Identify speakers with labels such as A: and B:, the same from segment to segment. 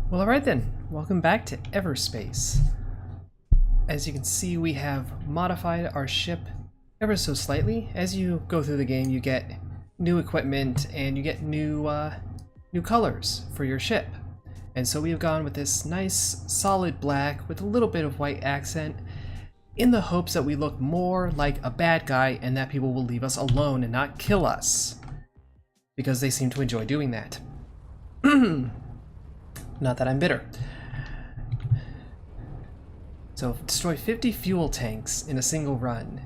A: Well, alright then, welcome back to Everspace. As you can see, we have modified our ship ever so slightly. As you go through the game, you get new equipment and you get new colors for your ship. And so we have gone with this nice solid black with a little bit of white accent in the hopes that we look more like a bad guy and that people will leave us alone and not kill us. Because they seem to enjoy doing that. Not that I'm bitter. So, destroy 50 fuel tanks in a single run.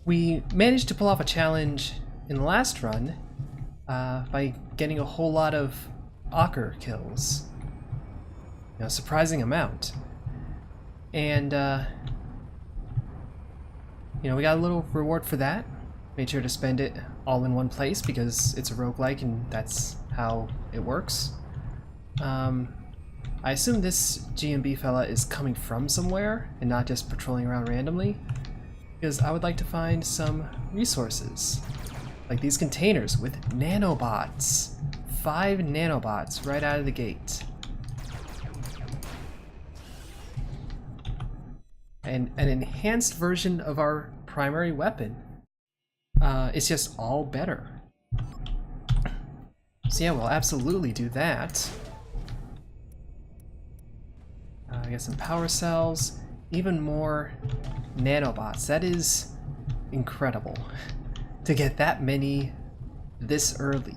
A: We managed to pull off a challenge in the last run by getting a whole lot of Ocker kills. You know, a surprising amount. And, you know, we got a little reward for that. Made sure to spend it all in one place because it's a roguelike and that's how it works. I assume this GMB fella is coming from somewhere and not just patrolling around randomly, because I would like to find some resources, like these containers with nanobots. 5 nanobots right out of the gate. And an enhanced version of our primary weapon. It's just all better. So yeah, we'll absolutely do that. I got some power cells, even more nanobots. That is incredible to get that many this early.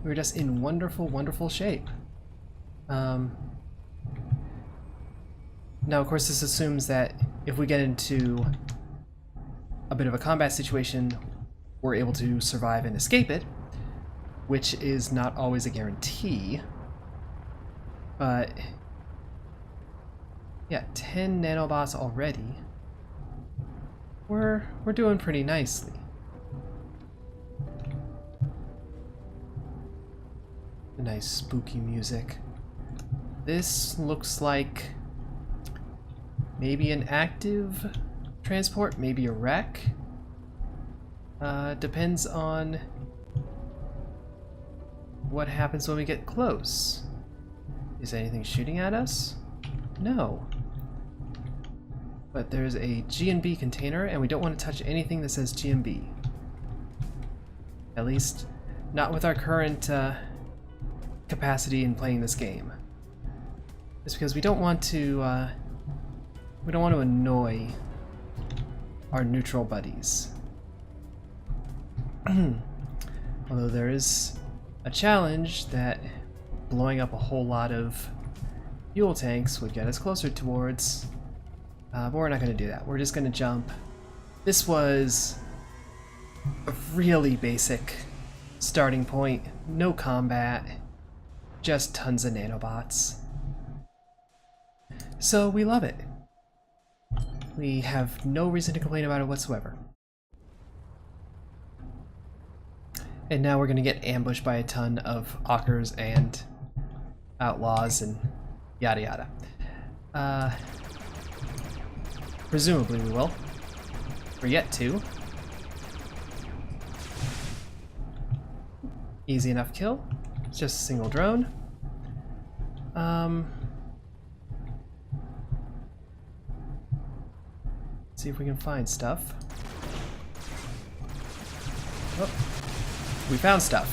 A: We're just in wonderful, wonderful shape. Now, of course, this assumes that if we get into a bit of a combat situation, we're able to survive and escape it, which is not always a guarantee. But yeah, 10 nanobots already. We're doing pretty nicely. Nice spooky music. This looks like maybe an active transport, maybe a wreck. Depends on what happens when we get close. Is anything shooting at us? No. But there's a G&B container, and we don't want to touch anything that says G&B. At least, not with our current capacity in playing this game. It's because we don't want to annoy our neutral buddies. Although there is a challenge that blowing up a whole lot of fuel tanks would get us closer towards, but we're not going to do that. We're just going to jump. This was a really basic starting point, no combat, just tons of nanobots. So we love it. We have no reason to complain about it whatsoever. And now we're going to get ambushed by a ton of Ockers and outlaws and yada yada. Presumably we will. We're yet to. Easy enough kill. It's just a single drone. See if we can find stuff. Oh, we found stuff.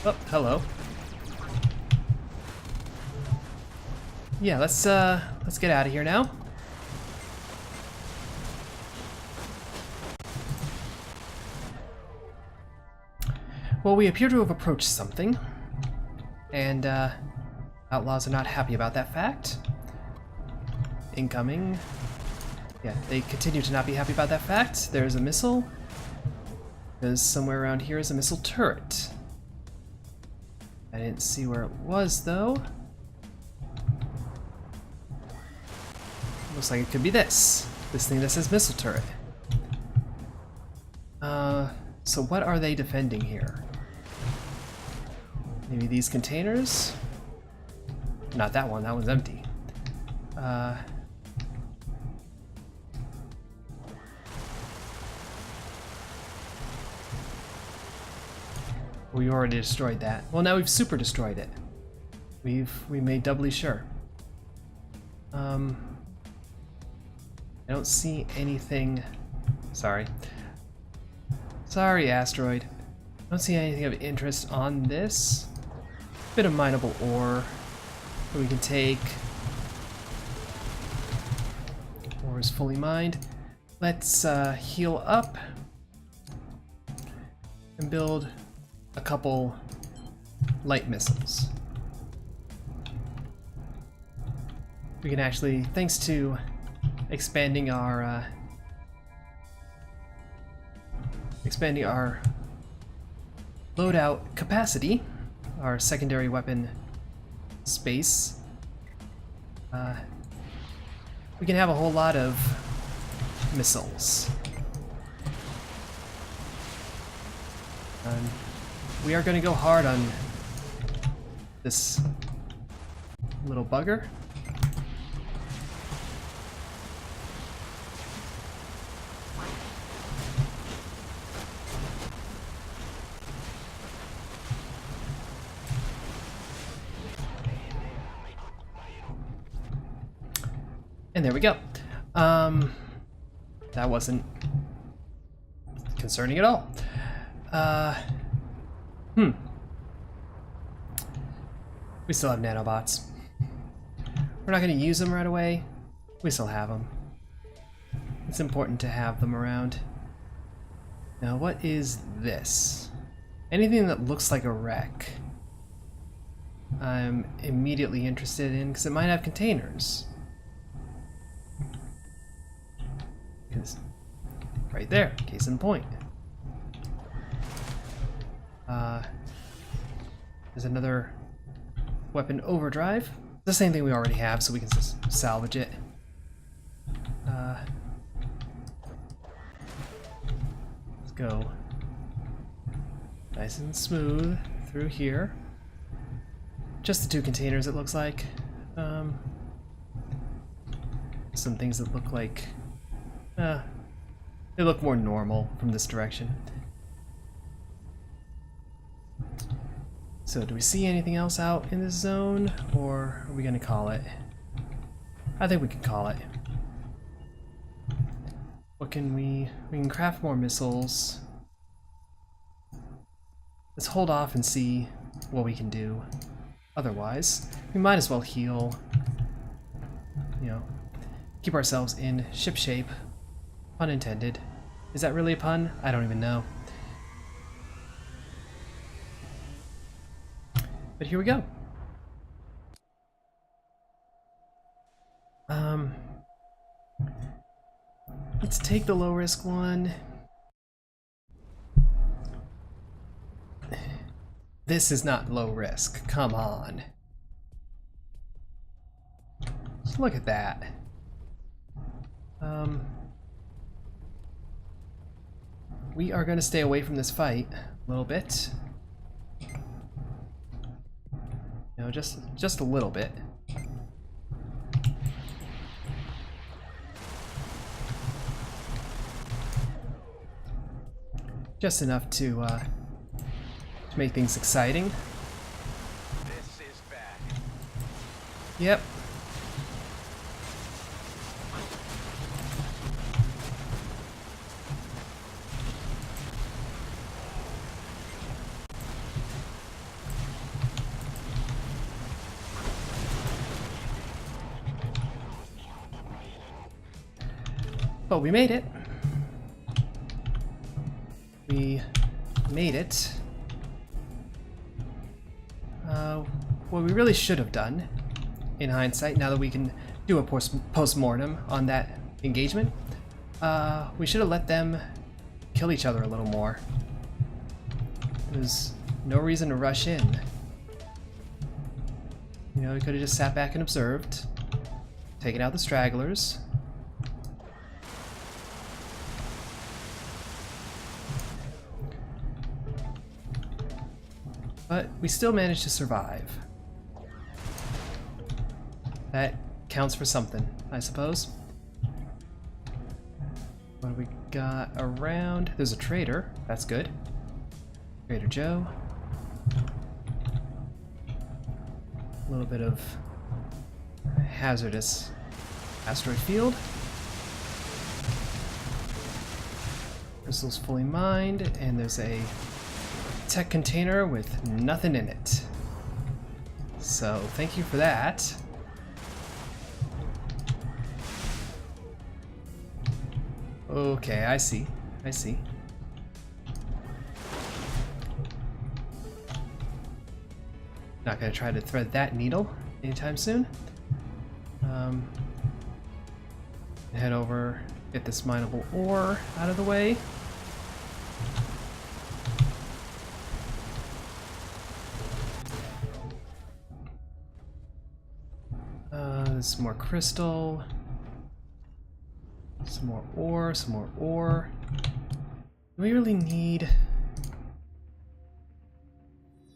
A: Oh, hello. Yeah, let's get out of here now. Well, we appear to have approached something, and outlaws are not happy about that fact. Incoming. Yeah, they continue to not be happy about that fact. There's a missile. Because somewhere around here is a missile turret. I didn't see where it was, though. Looks like it could be this. This thing that says missile turret. So what are they defending here? Maybe these containers? Not that one, that one's empty. We already destroyed that. Well, now we've super destroyed it. We made doubly sure. I don't see anything. Sorry, asteroid. I don't see anything of interest on this. Bit of mineable ore that we can take. Ore is fully mined. Let's heal up and build a couple light missiles. We can actually, thanks to expanding our loadout capacity, our secondary weapon space, we can have a whole lot of missiles. We are going to go hard on this little bugger. And there we go. That wasn't concerning at all. We still have nanobots. We're not going to use them right away. We still have them. It's important to have them around. Now, what is this? Anything that looks like a wreck, I'm immediately interested in because it might have containers. Because right there, case in point. There's another weapon overdrive. The same thing we already have, so we can just salvage it. Let's go nice and smooth through here. Just the two containers, it looks like. Some things that look like they look more normal from this direction. So do we see anything else out in this zone, or are we gonna call it? I think we can call it. What can we can craft more missiles. Let's hold off and see what we can do. Otherwise, we might as well heal, you know, keep ourselves in ship shape. Pun intended. Is that really a pun? I don't even know. But here we go. Let's take the low risk one. This is not low risk. Come on. Just look at that. We are going to stay away from this fight a little bit. You know, just a little bit. Just enough to make things exciting.
B: This is bad.
A: Yep. But we made it. We made it. What we really should have done, in hindsight, now that we can do a post-mortem on that engagement, we should have let them kill each other a little more. There's no reason to rush in. You know, we could have just sat back and observed, taken out the stragglers. But we still managed to survive. That counts for something, I suppose. What do we got around? There's a trader. That's good. Trader Joe. A little bit of hazardous asteroid field. Crystal's fully mined, and there's a tech container with nothing in it. So thank you for that. Okay, I see. I see. Not gonna try to thread that needle anytime soon. Head over, get this mineable ore out of the way. There's some more crystal. Some more ore, some more ore. Do we really need...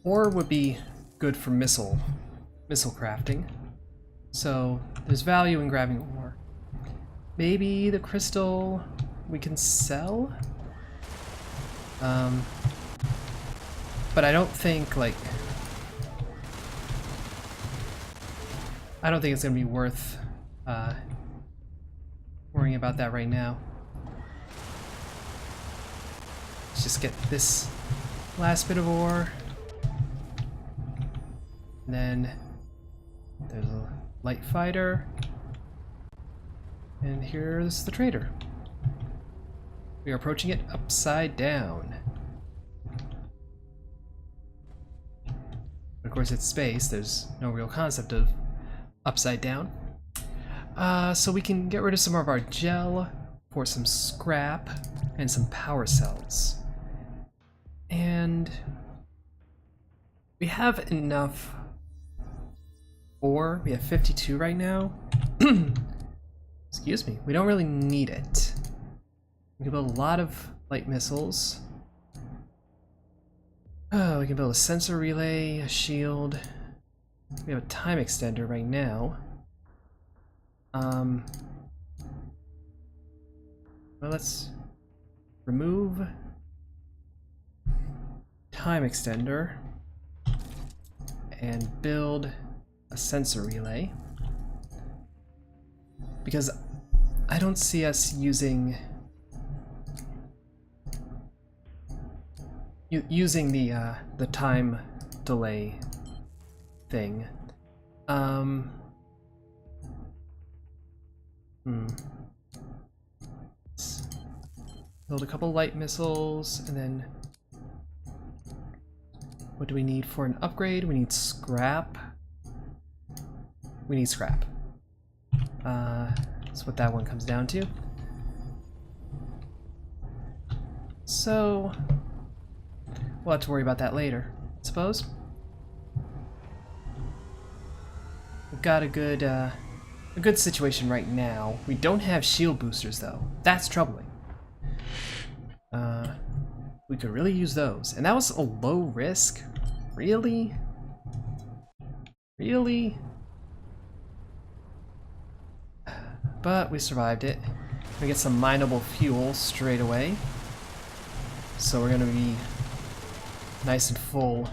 A: Ore would be good for missile crafting. So there's value in grabbing ore. Maybe the crystal we can sell? But I don't think, like... I don't think it's gonna be worth worrying about that right now. Let's just get this last bit of ore. And then there's a light fighter. And here's the trader. We are approaching it upside down. Of course, it's space. There's no real concept of upside down. So we can get rid of some of our gel for some scrap and some power cells. And we have enough ore. We have 52 right now. Excuse me. We don't really need it. We can build a lot of light missiles. Oh, we can build a sensor relay, a shield. We have a time extender right now. Well, let's remove time extender and build a sensor relay, because I don't see us using the time delay thing. Let's build a couple light missiles, and then what do we need for an upgrade? We need scrap. We need scrap. That's what that one comes down to. So we'll have to worry about that later, I suppose. We've got a good situation right now. We don't have shield boosters though. That's troubling. We could really use those. And that was a low risk. Really? Really? But we survived it. We get some mineable fuel straight away. So we're gonna be nice and full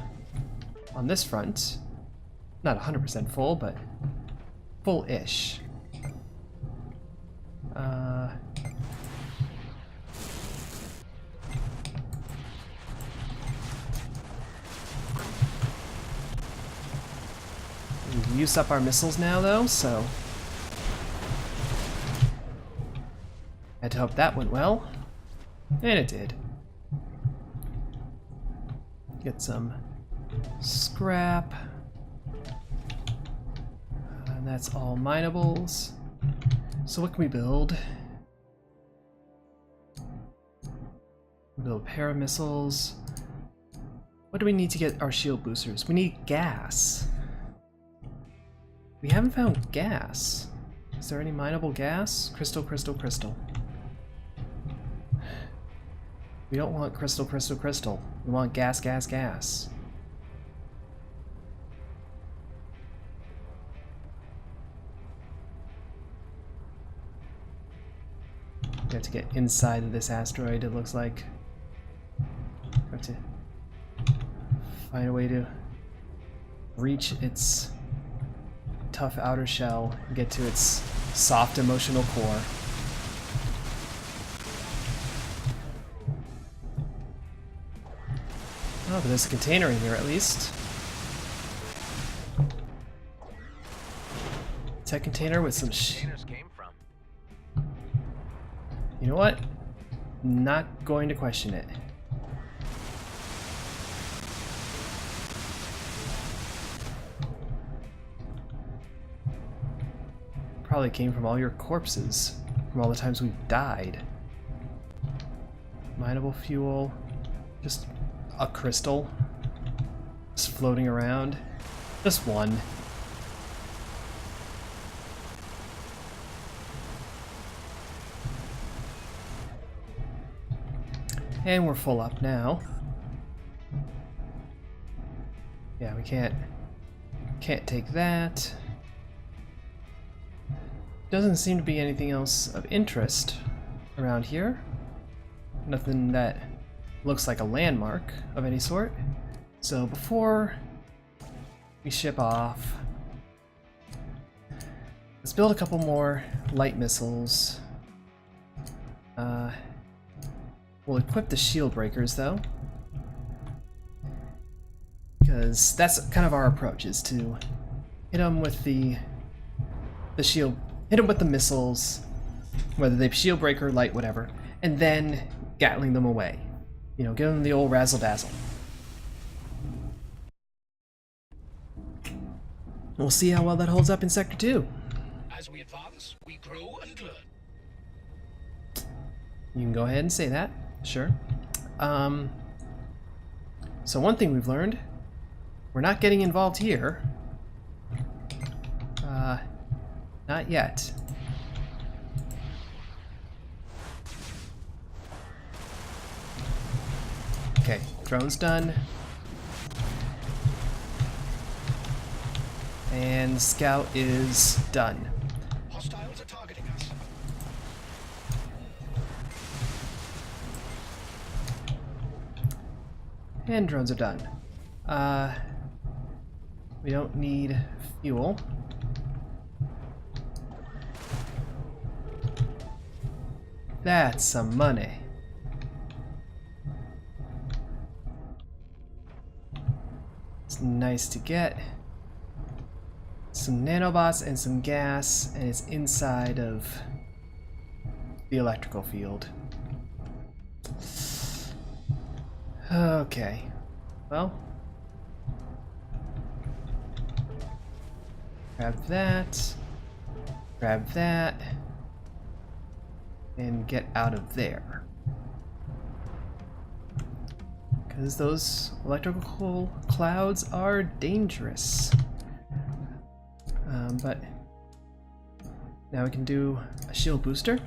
A: on this front. Not 100% full, but full-ish. We've used up our missiles now, though, so had to hope that went well, and it did. Get some scrap. And that's all minables. So what can we build? We build a pair of missiles. What do we need to get our shield boosters? We need gas. We haven't found gas. Is there any mineable gas? Crystal, crystal, crystal. We don't want crystal, crystal, crystal. We want gas, gas, gas. We have to get inside of this asteroid, it looks like. We have to find a way to reach its tough outer shell and get to its soft emotional core. Oh, but there's a container in here at least. Tech container with some
B: Containers came from.
A: You know what? Not going to question it. Probably came from all your corpses, from all the times we've died. Mineable fuel, just a crystal, just floating around, just one. And we're full up now. Yeah, we can't take that. Doesn't seem to be anything else of interest around here. Nothing that looks like a landmark of any sort. So before we ship off, let's build a couple more light missiles. We'll equip the shield breakers though, because that's kind of our approach, is to hit them with the shield, hit them with the missiles, whether they shield breaker, light, whatever, and then Gatling them away. You know, give them the old razzle dazzle. We'll see how well that holds up in Sector 2.
C: As we advance, we grow and learn.
A: You can go ahead and say that, sure. So one thing we've learned, we're not getting involved here. Not yet. Okay, drone's done. And scout is done.
C: Hostiles are targeting us.
A: And drones are done. We don't need fuel. That's some money. It's nice to get. Some nanobots and some gas, and it's inside of the electrical field. Okay. Well. Grab that. Grab that. And get out of there. Because those electrical clouds are dangerous. But now we can do a shield booster.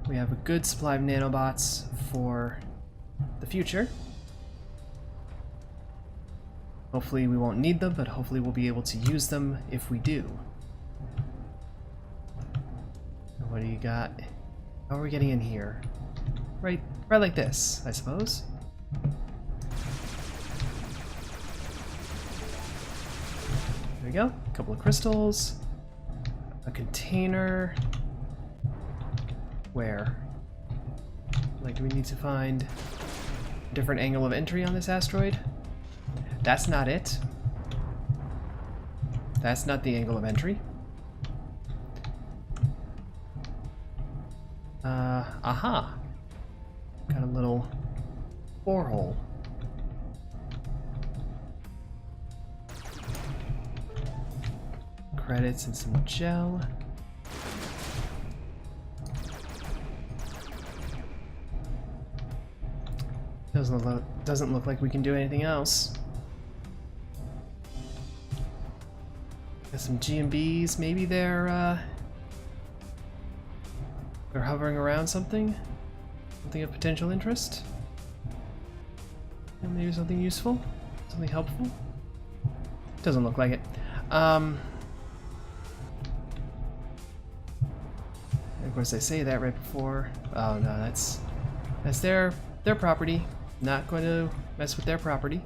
A: We have a good supply of nanobots for the future. Hopefully we won't need them, but hopefully we'll be able to use them if we do. What do you got? How are we getting in here? Right like this, I suppose. There we go. A couple of crystals. A container. Where? Like, do we need to find a different angle of entry on this asteroid? That's not it. That's not the angle of entry. Aha! Got a little borehole. Credits and some gel. Doesn't look like we can do anything else. Got some GMBs. Maybe they're hovering around something of potential interest. Maybe something useful, something helpful. Doesn't look like it. Of course, I say that right before. Oh no, that's their property. Not going to mess with their property.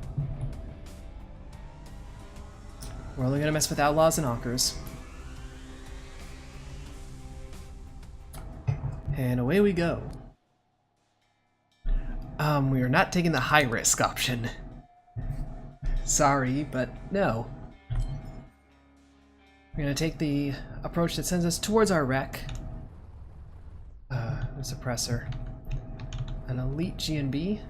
A: We're only gonna mess with outlaws and hawkers. And away we go. We are not taking the high risk option. Sorry, but no. We're gonna take the approach that sends us towards our wreck. A suppressor. An elite GNB.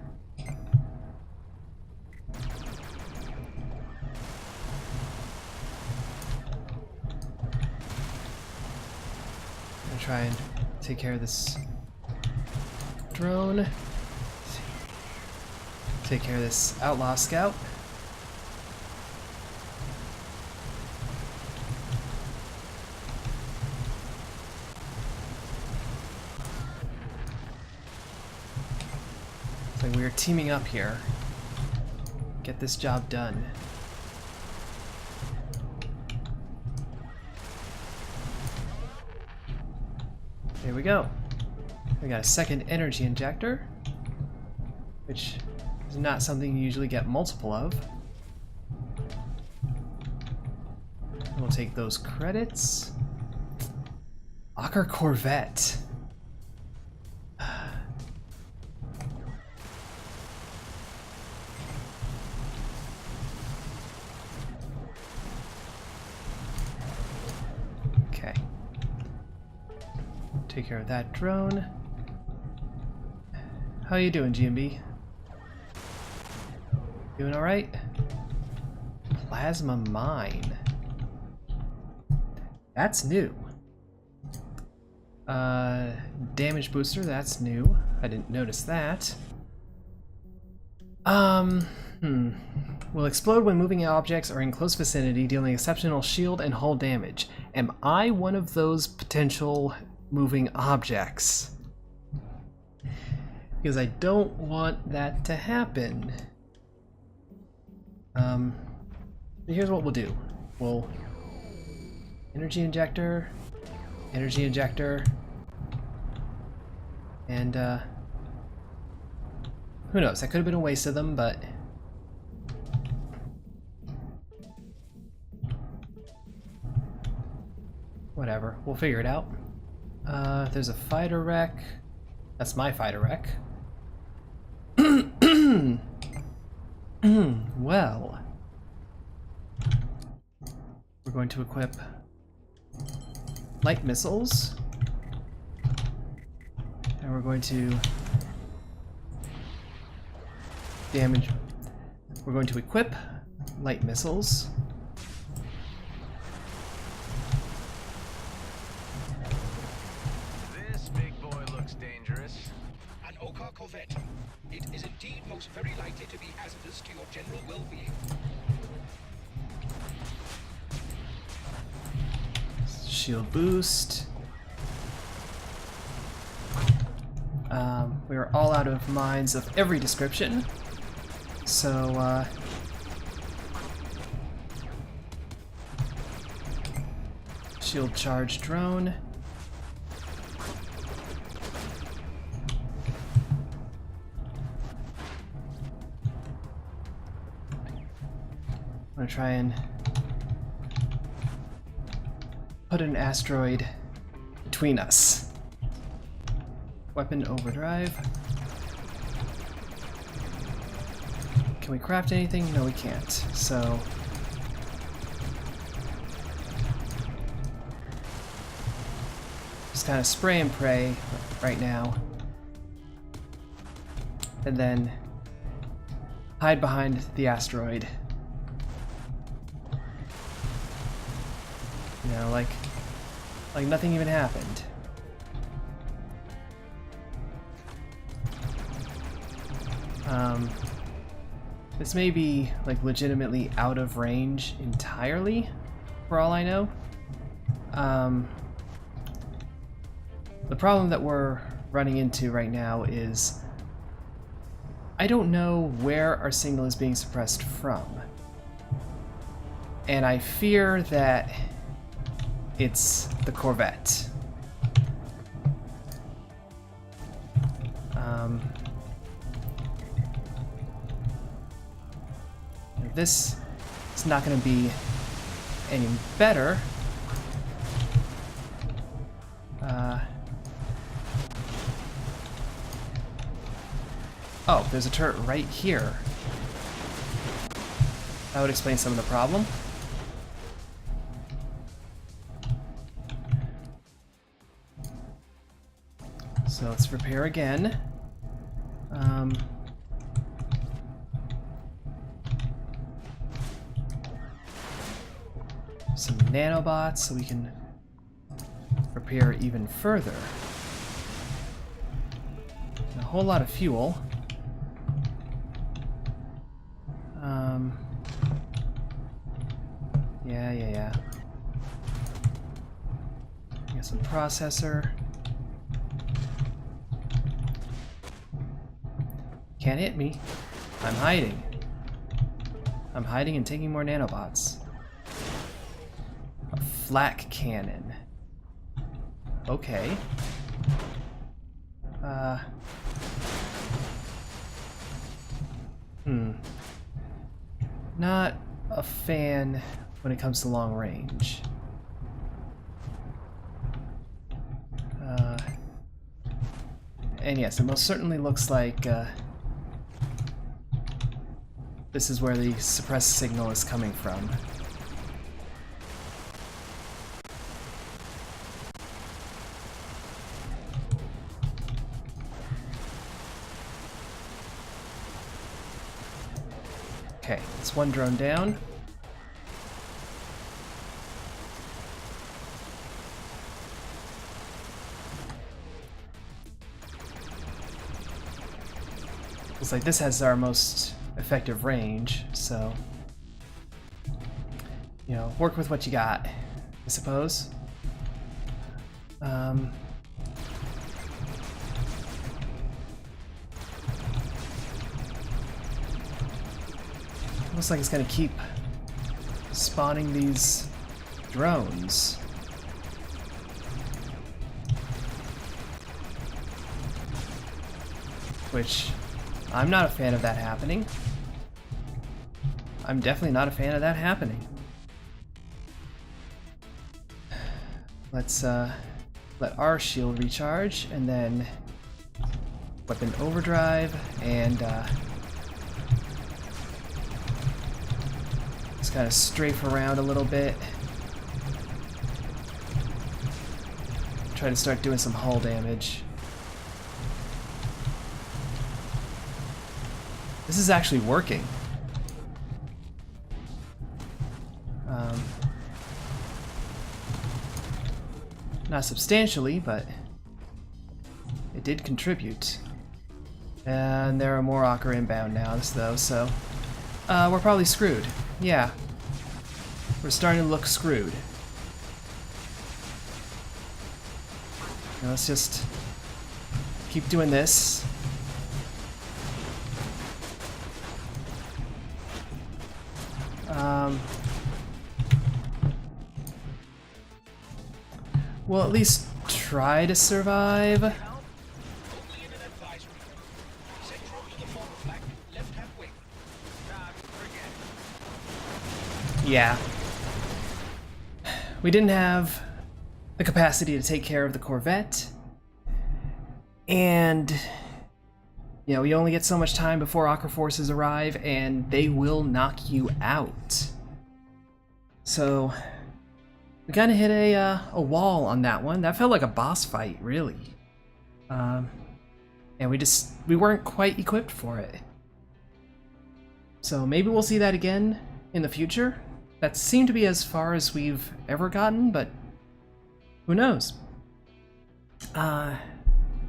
A: Gonna try and take care of this drone. Take care of this outlaw scout. So we are teaming up here. Get this job done. There we go. We got a second energy injector, which is not something you usually get multiple of. We'll take those credits. Ocker Corvette. Okay. Take care of that drone. How you doing, GMB? Doing alright? Plasma mine. That's new. Damage booster, that's new. I didn't notice that. Will explode when moving objects are in close vicinity, dealing exceptional shield and hull damage. Am I one of those potential moving objects? Because I don't want that to happen. Here's what we'll do. We'll energy injector, and who knows? That could have been a waste of them, but whatever. We'll figure it out. There's a fighter wreck. That's my fighter wreck. Well, we're going to equip light missiles, and we're going to damage. We're going to equip light missiles.
B: This big boy looks dangerous.
C: An Oka Corvette. It is indeed most very likely to be hazardous to your general well-being.
A: Shield boost. We are all out of mines of every description, so shield charge drone. I'm gonna try and put an asteroid between us. Weapon overdrive. Can we craft anything? No, we can't. So just kind of spray and pray right now, and then hide behind the asteroid. You know, like nothing even happened. This may be like legitimately out of range entirely, for all I know. The problem that we're running into right now is I don't know where our signal is being suppressed from. And I fear that it's the Corvette. This is not going to be any better, oh, there's a turret right here. That would explain some of the problem. So let's repair again. Some nanobots so we can repair even further. And a whole lot of fuel. Yeah. Get some processor. Can't hit me. I'm hiding. I'm hiding and taking more nanobots. A flak cannon. Okay. Not a fan when it comes to long range. And yes, it most certainly looks like this is where the suppressed signal is coming from. Okay, it's one drone down. Looks like this has our most effective range, so you know, work with what you got, I suppose. Looks like it's gonna keep spawning these drones. Which, I'm not a fan of that happening. I'm definitely not a fan of that happening. Let's let our shield recharge, and then weapon overdrive, and just kind of strafe around a little bit. Try to start doing some hull damage. This is actually working. Not substantially, but it did contribute. And there are more Ocker inbound now, though, so we're probably screwed. Yeah, we're starting to look screwed. Now let's just keep doing this. We'll at least try to survive. Yeah. We didn't have the capacity to take care of the Corvette. And, you know, we only get so much time before Ocker forces arrive, and they will knock you out. So we kind of hit a wall on that one. That felt like a boss fight, really. And we weren't quite equipped for it. So maybe we'll see that again in the future. That seemed to be as far as we've ever gotten, but who knows? But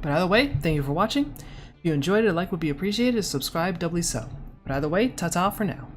A: either way, thank you for watching. If you enjoyed it, a like would be appreciated. Subscribe doubly so. But either way, ta-ta for now.